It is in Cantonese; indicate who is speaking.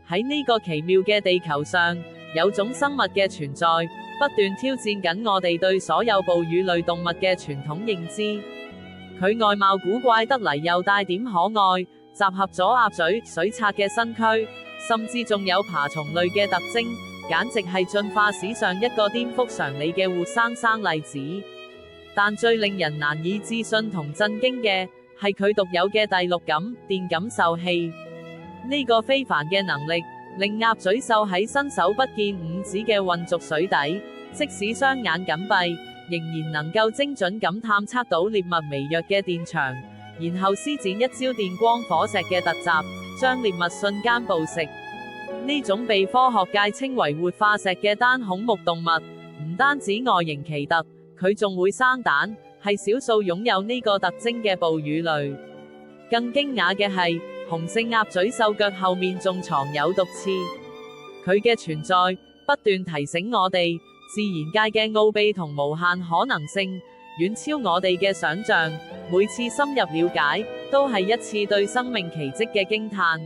Speaker 1: 喺呢個奇妙嘅地球上，有種生物嘅存在，不斷挑戰緊我哋對所有哺乳類動物嘅傳統認知。佢外貌古怪得嚟又帶點可愛，集合咗鴨嘴、水獺嘅身軀，甚至仲有爬蟲類嘅特徵，簡直係進化史上一個顛覆常理嘅活生生例子。但最令人難以置信同震驚嘅，係佢獨有嘅第六感電感受器。呢個非凡嘅能力，令鴨嘴獸喺伸手不見五指嘅混濁水底，即使雙眼緊閉，仍然能夠精準咁探測到獵物微弱嘅電場，然後施展一招電光火石嘅突襲，將獵物瞬間捕食。呢種被科學界稱為活化石嘅單孔目動物，唔單止外形奇特，佢仲會生蛋，係少數擁有呢個特徵嘅哺乳類。更驚訝嘅係，雄性鴨嘴獸腳後面仲藏有毒刺。佢嘅存在，不斷提醒我哋，自然界嘅奧秘同無限可能性，遠超我哋嘅想象。每次深入了解，都係一次對生命奇蹟嘅驚嘆。